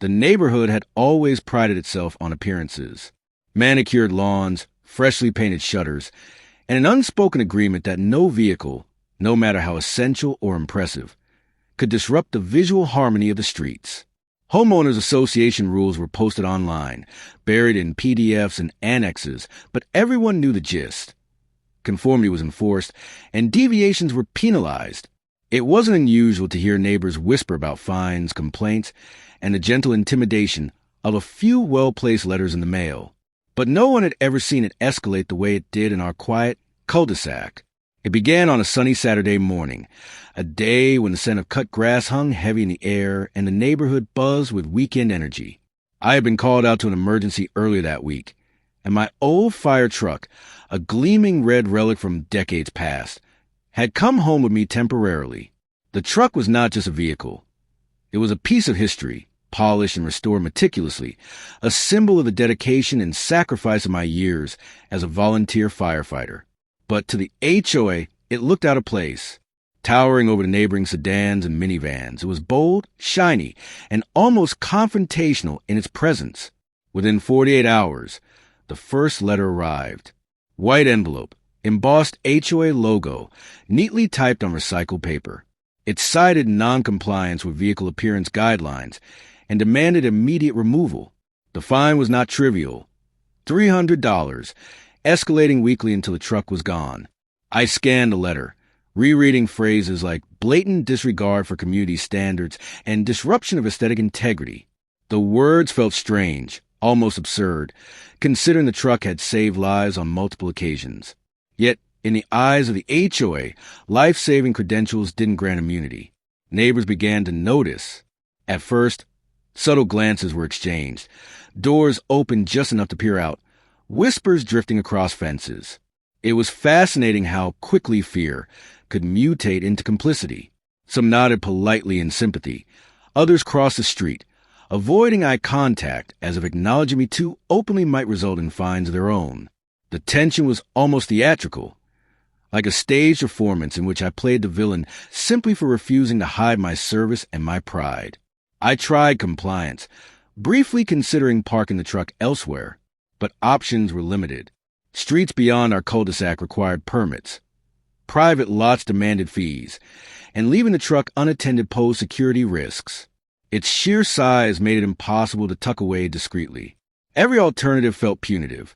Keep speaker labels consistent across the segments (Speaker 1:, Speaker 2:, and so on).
Speaker 1: The neighborhood had always prided itself on appearances. Manicured lawns, freshly painted shutters, and an unspoken agreement that no vehicle, no matter how essential or impressive, could disrupt the visual harmony of the streets. Homeowners Association rules were posted online, buried in PDFs and annexes, but everyone knew the gist. Conformity was enforced, and deviations were penalized. It wasn't unusual to hear neighbors whisper about fines, complaints, and the gentle intimidation of a few well-placed letters in the mail. But no one had ever seen it escalate the way it did in our quiet cul-de-sac. It began on a sunny Saturday morning, a day when the scent of cut grass hung heavy in the air and the neighborhood buzzed with weekend energy. I had been called out to an emergency earlier that week, and my old fire truck, a gleaming red relic from decades past, had come home with me temporarily. The truck was not just a vehicle. It was a piece of history, polished and restored meticulously, a symbol of the dedication and sacrifice of my years as a volunteer firefighter. But to the HOA, it looked out of place. Towering over the neighboring sedans and minivans, it was bold, shiny, and almost confrontational in its presence. Within 48 hours, the first letter arrived. White envelope, embossed HOA logo, neatly typed on recycled paper. It cited non-compliance with vehicle appearance guidelines and demanded immediate removal. The fine was not trivial. $300, escalating weekly until the truck was gone. I scanned the letter, rereading phrases like blatant disregard for community standards and disruption of aesthetic integrity. The words felt strange, almost absurd, considering the truck had saved lives on multiple occasions. Yet, in the eyes of the HOA, life-saving credentials didn't grant immunity. Neighbors began to notice. At first, subtle glances were exchanged, doors opened just enough to peer out, whispers drifting across fences. It was fascinating how quickly fear could mutate into complicity. Some nodded politely in sympathy. Others crossed the street, avoiding eye contact as if acknowledging me too openly might result in fines of their own. The tension was almost theatrical, like a staged performance in which I played the villain simply for refusing to hide my service and my pride. I tried compliance, briefly considering parking the truck elsewhere, but options were limited. Streets beyond our cul-de-sac required permits. Private lots demanded fees, and leaving the truck unattended posed security risks. Its sheer size made it impossible to tuck away discreetly. Every alternative felt punitive,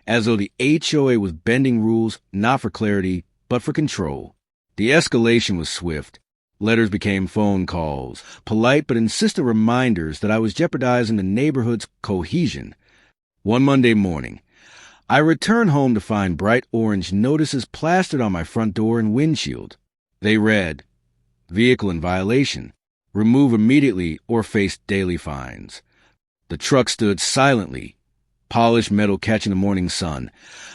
Speaker 1: as though the HOA was bending rules not for clarity, but for control. The escalation was swift. Letters became phone calls, polite but insistent reminders that I was jeopardizing the neighborhood's cohesion. One Monday morning, I returned home to find bright orange notices plastered on my front door and windshield. They read, "Vehicle in violation. Remove immediately or face daily fines." The truck stood silently, polished metal catching the morning sun,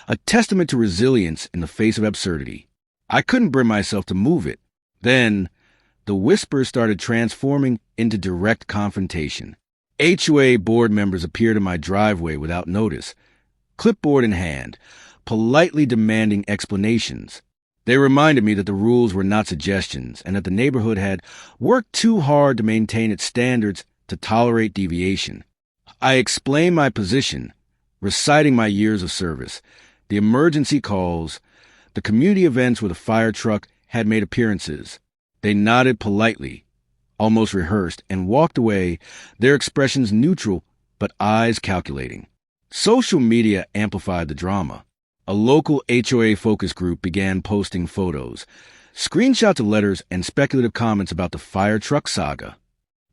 Speaker 1: a testament to resilience in the face of absurdity. I couldn't bring myself to move it. Then, the whispers started transforming into direct confrontation. HOA board members appeared in my driveway without notice, clipboard in hand, politely demanding explanations. They reminded me that the rules were not suggestions and that the neighborhood had worked too hard to maintain its standards to tolerate deviation. I explained my position, reciting my years of service, the emergency calls, the community events where the fire truck had made appearances. They nodded politely, almost rehearsed, and walked away, their expressions neutral but eyes calculating. Social media amplified the drama. A local HOA focus group began posting photos, screenshots of letters, and speculative comments about the fire truck saga.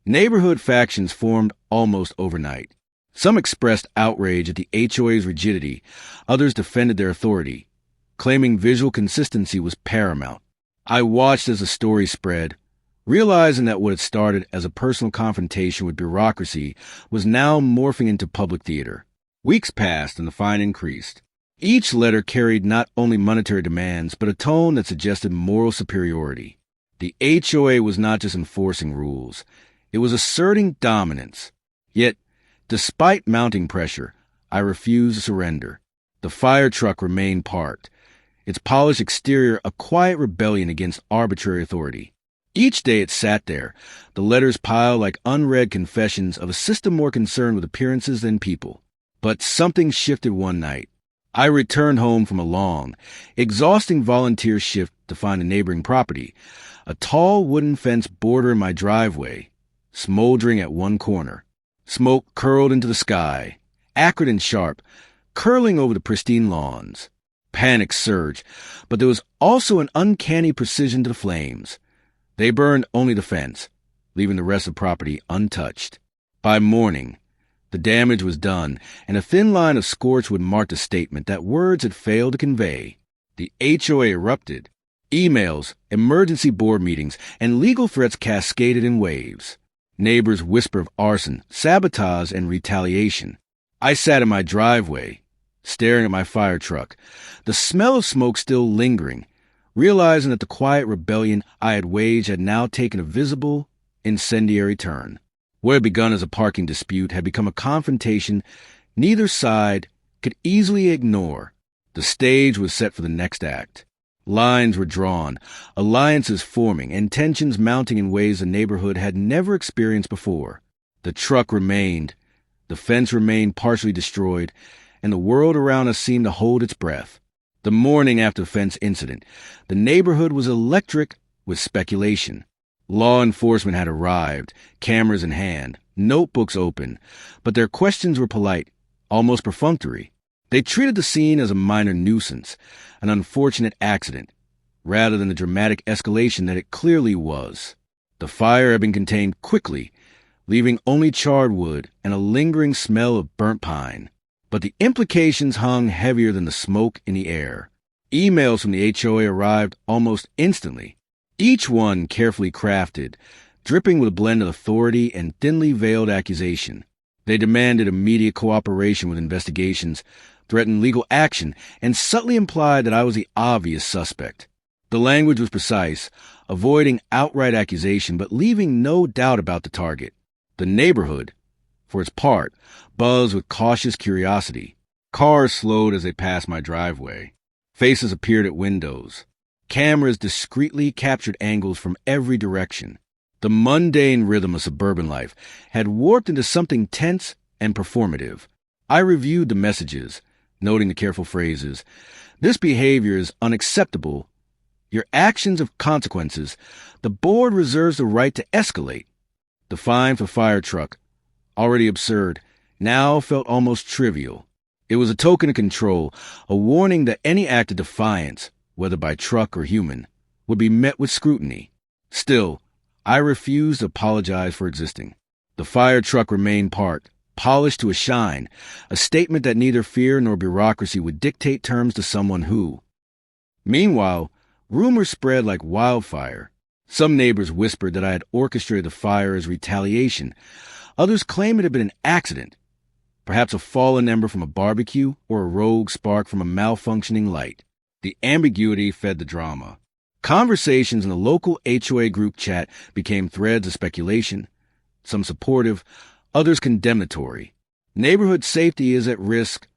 Speaker 1: Neighborhood factions formed almost overnight. Some expressed outrage at the HOA's rigidity, others defended their authority, claiming visual consistency was paramount. I watched as the story spread, realizing that what had started as a personal confrontation with bureaucracy was now morphing into public theater. Weeks passed and the fine increased. Each letter carried not only monetary demands, but a tone that suggested moral superiority. The HOA was not just enforcing rules, it was asserting dominance. Yet, despite mounting pressure, I refused to surrender. The fire truck remained parked, its polished exterior a quiet rebellion against arbitrary authority. Each day it sat there, the letters piled like unread confessions of a system more concerned with appearances than people. But something shifted one night. I returned home from a long, exhausting volunteer shift to find a neighboring property, a tall wooden fence bordering my driveway, smoldering at one corner. Smoke curled into the sky, acrid and sharp, curling over the pristine lawns. Panic surged, but there was also an uncanny precision to the flames. They burned only the fence, leaving the rest of the property untouched. By morning, the damage was done, and a thin line of scorch would mark the statement that words had failed to convey. The HOA erupted. Emails, emergency board meetings, and legal threats cascaded in waves. Neighbors whispered of arson, sabotage, and retaliation. I sat in my driveway, staring at my fire truck, the smell of smoke still lingering, realizing that the quiet rebellion I had waged had now taken a visible, incendiary turn. What had begun as a parking dispute had become a confrontation neither side could easily ignore. The stage was set for the next act. Lines were drawn, alliances forming, and tensions mounting in ways the neighborhood had never experienced before. The truck remained, the fence remained partially destroyed, and the world around us seemed to hold its breath. The morning after the fence incident, the neighborhood was electric with speculation. Law enforcement had arrived, cameras in hand, notebooks open, but their questions were polite, almost perfunctory. They treated the scene as a minor nuisance, an unfortunate accident, rather than the dramatic escalation that it clearly was. The fire had been contained quickly, leaving only charred wood and a lingering smell of burnt pine. But the implications hung heavier than the smoke in the air. Emails from the HOA arrived almost instantly, each one carefully crafted, dripping with a blend of authority and thinly veiled accusation. They demanded immediate cooperation with investigations, threatened legal action, and subtly implied that I was the obvious suspect. The language was precise, avoiding outright accusation but leaving no doubt about the target. The neighborhood, for its part, buzzed with cautious curiosity. Cars slowed as they passed my driveway. Faces appeared at windows. Cameras discreetly captured angles from every direction. The mundane rhythm of suburban life had warped into something tense and performative. I reviewed the messages, noting the careful phrases. This behavior is unacceptable. Your actions have consequences. The board reserves the right to escalate. The fine for fire truck, already absurd, now felt almost trivial. It was a token of control, a warning that any act of defiance, whether by truck or human, would be met with scrutiny. Still, I refused to apologize for existing. The fire truck remained parked, polished to a shine, a statement that neither fear nor bureaucracy would dictate terms to someone who. Meanwhile, rumors spread like wildfire. Some neighbors whispered that I had orchestrated the fire as retaliation. Others claimed it had been an accident, perhaps a fallen ember from a barbecue or a rogue spark from a malfunctioning light. The ambiguity fed the drama. Conversations in the local HOA group chat became threads of speculation, some supportive, others condemnatory. Neighborhood safety is at risk.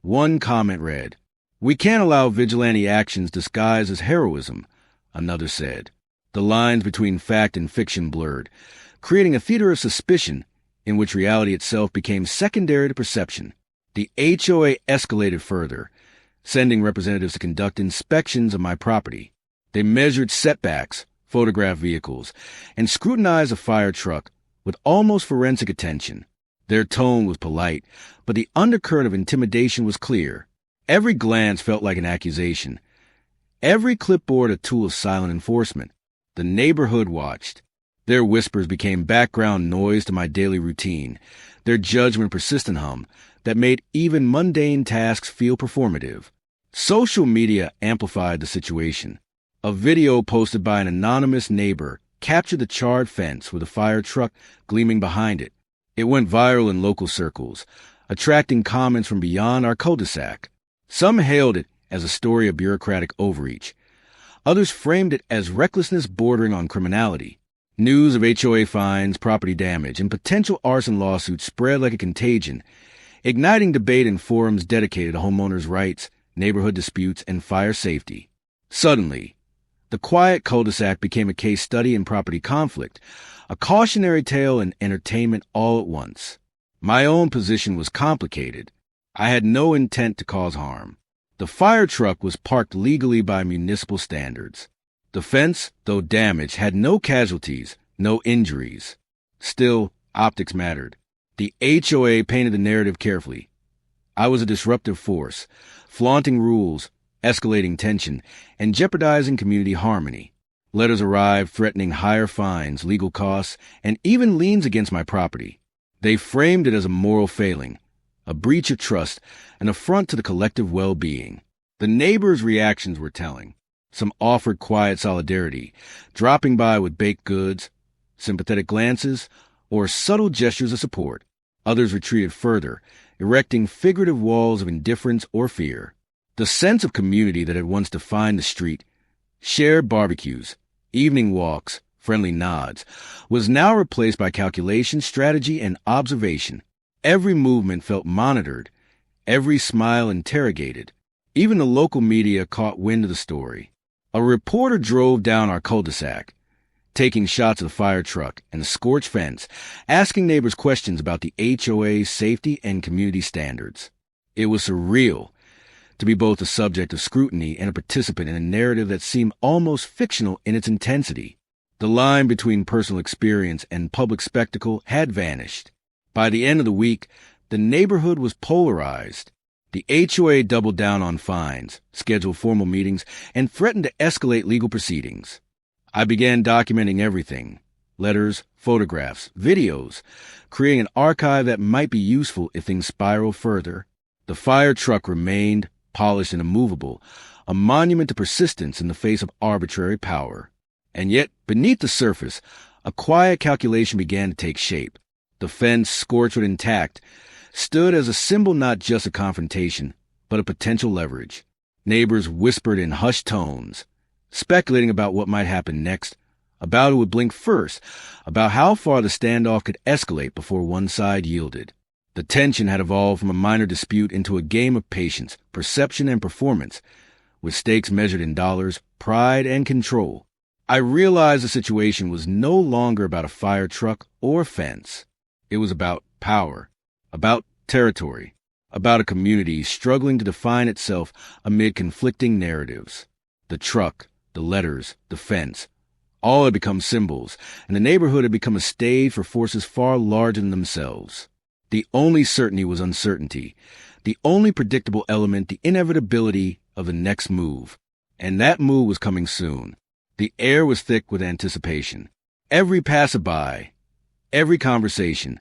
Speaker 1: One comment read, "We can't allow vigilante actions disguised as heroism," another said. The lines between fact and fiction blurred, creating a theater of suspicion in which reality itself became secondary to perception. The HOA escalated further, sending representatives to conduct inspections of my property. They measured setbacks, photographed vehicles, and scrutinized the fire truck with almost forensic attention. Their tone was polite, but the undercurrent of intimidation was clear. Every glance felt like an accusation. Every clipboard a tool of silent enforcement. The neighborhood watched. Their whispers became background noise to my daily routine, their judgment persistent hum that made even mundane tasks feel performative. Social media amplified the situation. A video posted by an anonymous neighbor captured the charred fence with a fire truck gleaming behind it. It went viral in local circles, attracting comments from beyond our cul-de-sac. Some hailed it as a story of bureaucratic overreach. Others framed it as recklessness bordering on criminality. News of HOA fines, property damage, and potential arson lawsuits spread like a contagion, igniting debate in forums dedicated to homeowners' rights, neighborhood disputes, and fire safety. Suddenly, The quiet cul-de-sac became a case study in property conflict, a cautionary tale and entertainment all at once. My own position was complicated. I had no intent to cause harm. The fire truck was parked legally by municipal standards. The fence, though damaged, had no casualties, no injuries. Still, optics mattered. The HOA painted the narrative carefully. I was a disruptive force, flaunting rules, escalating tension, and jeopardizing community harmony. Letters arrived threatening higher fines, legal costs, and even liens against my property. They framed it as a moral failing, a breach of trust, an affront to the collective well-being. The neighbors' reactions were telling. Some offered quiet solidarity, dropping by with baked goods, sympathetic glances, or subtle gestures of support. Others retreated further, erecting figurative walls of indifference or fear. The sense of community that had once defined the street, shared barbecues, evening walks, friendly nods, was now replaced by calculation, strategy, and observation. Every movement felt monitored, every smile interrogated. Even the local media caught wind of the story. A reporter drove down our cul-de-sac, taking shots of the fire truck and the scorched fence, asking neighbors questions about the HOA's safety and community standards. It was surreal to be both a subject of scrutiny and a participant in a narrative that seemed almost fictional in its intensity. The line between personal experience and public spectacle had vanished. By the end of the week, the neighborhood was polarized. The HOA doubled down on fines, scheduled formal meetings, and threatened to escalate legal proceedings. I began documenting everything: letters, photographs, videos, creating an archive that might be useful if things spiral further. The fire truck remained, polished and immovable, a monument to persistence in the face of arbitrary power. And yet, beneath the surface, a quiet calculation began to take shape. The fence, scorched but intact, stood as a symbol not just of confrontation, but of potential leverage. Neighbors whispered in hushed tones, speculating about what might happen next, about who would blink first, about how far the standoff could escalate before one side yielded. The tension had evolved from a minor dispute into a game of patience, perception, and performance, with stakes measured in dollars, pride, and control. I realized the situation was no longer about a fire truck or fence. It was about power, about territory, about a community struggling to define itself amid conflicting narratives. The truck, the letters, the fence, all had become symbols, and the neighborhood had become a stage for forces far larger than themselves. The only certainty was uncertainty, the only predictable element the inevitability of the next move. And that move was coming soon. The air was thick with anticipation. Every passerby, every conversation,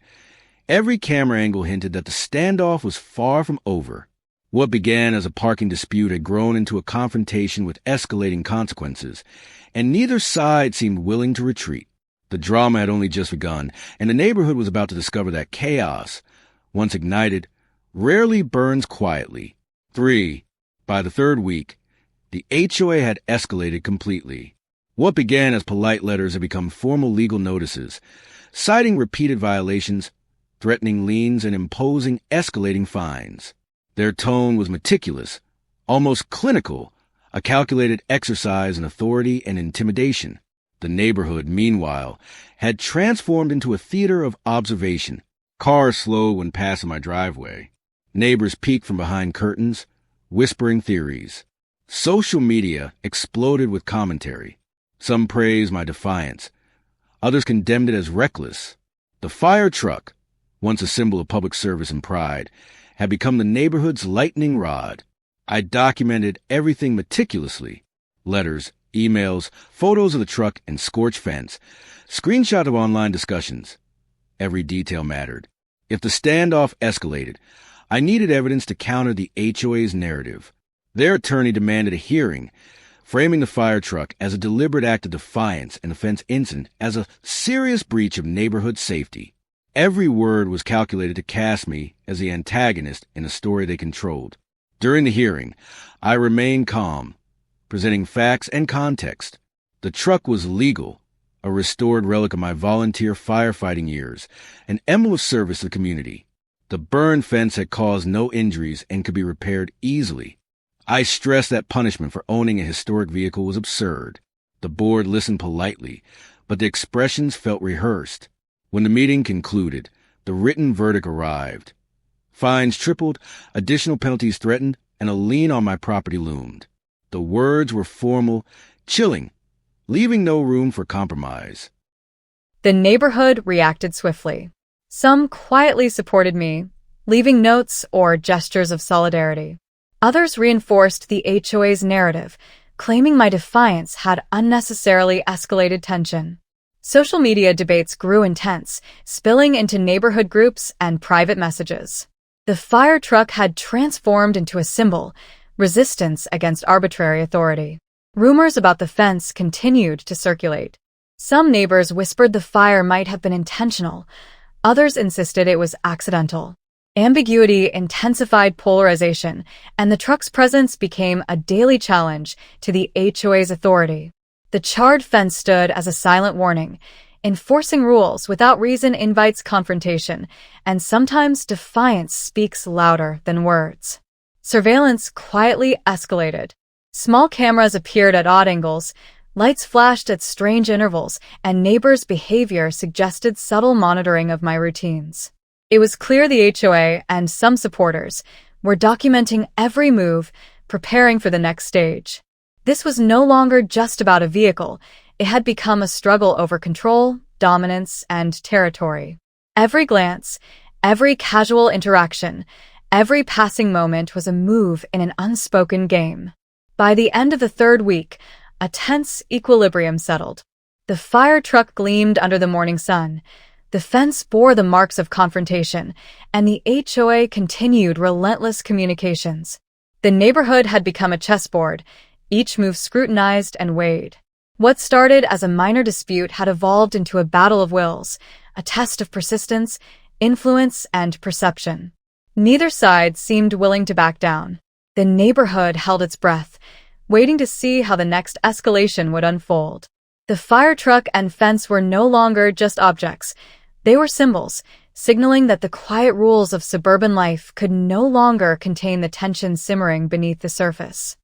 Speaker 1: every camera angle hinted that the standoff was far from over. What began as a parking dispute had grown into a confrontation with escalating consequences, and neither side seemed willing to retreat. The drama had only just begun, and the neighborhood was about to discover that chaos, once ignited, rarely burns quietly. By the third week, the HOA had escalated completely. What began as polite letters had become formal legal notices, citing repeated violations, threatening liens, and imposing escalating fines. Their tone was meticulous, almost clinical, a calculated exercise in authority and intimidation. The neighborhood, meanwhile, had transformed into a theater of observation. Cars slowed when passing my driveway. Neighbors peeked from behind curtains, whispering theories. Social media exploded with commentary. Some praised my defiance. Others condemned it as reckless. The fire truck, once a symbol of public service and pride, had become the neighborhood's lightning rod. I documented everything meticulously: letters, emails, photos of the truck and scorched fence, screenshots of online discussions. Every detail mattered. If the standoff escalated, I needed evidence to counter the HOA's narrative. Their attorney demanded a hearing, framing the fire truck as a deliberate act of defiance and the fence incident as a serious breach of neighborhood safety. Every word was calculated to cast me as the antagonist in a story they controlled. During the hearing, I remained calm, presenting facts and context. The truck was legal, a restored relic of my volunteer firefighting years, an emblem of service to the community. The burned fence had caused no injuries and could be repaired easily. I stressed that punishment for owning a historic vehicle was absurd. The board listened politely, but the expressions felt rehearsed. When the meeting concluded, the written verdict arrived. Fines tripled, additional penalties threatened, and a lien on my property loomed. The words were formal, chilling, leaving no room for compromise.
Speaker 2: The neighborhood reacted swiftly. Some quietly supported me, leaving notes or gestures of solidarity. Others reinforced the HOA's narrative, claiming my defiance had unnecessarily escalated tension. Social media debates grew intense, spilling into neighborhood groups and private messages. The fire truck had transformed into a symbol, resistance against arbitrary authority. Rumors about the fence continued to circulate. Some neighbors whispered the fire might have been intentional. Others insisted it was accidental. Ambiguity intensified polarization, and the truck's presence became a daily challenge to the HOA's authority. The charred fence stood as a silent warning. Enforcing rules without reason invites confrontation, and sometimes defiance speaks louder than words. Surveillance quietly escalated. Small cameras appeared at odd angles, lights flashed at strange intervals, and neighbors' behavior suggested subtle monitoring of my routines. It was clear the HOA and some supporters were documenting every move, preparing for the next stage. This was no longer just about a vehicle. It had become a struggle over control, dominance, and territory. Every glance, every casual interaction, every passing moment was a move in an unspoken game. By the end of the third week, a tense equilibrium settled. The fire truck gleamed under the morning sun. The fence bore the marks of confrontation, and the HOA continued relentless communications. The neighborhood had become a chessboard, each move scrutinized and weighed. What started as a minor dispute had evolved into a battle of wills, a test of persistence, influence, and perception. Neither side seemed willing to back down. The neighborhood held its breath, waiting to see how the next escalation would unfold. The fire truck and fence were no longer just objects. They were symbols, signaling that the quiet rules of suburban life could no longer contain the tension simmering beneath the surface.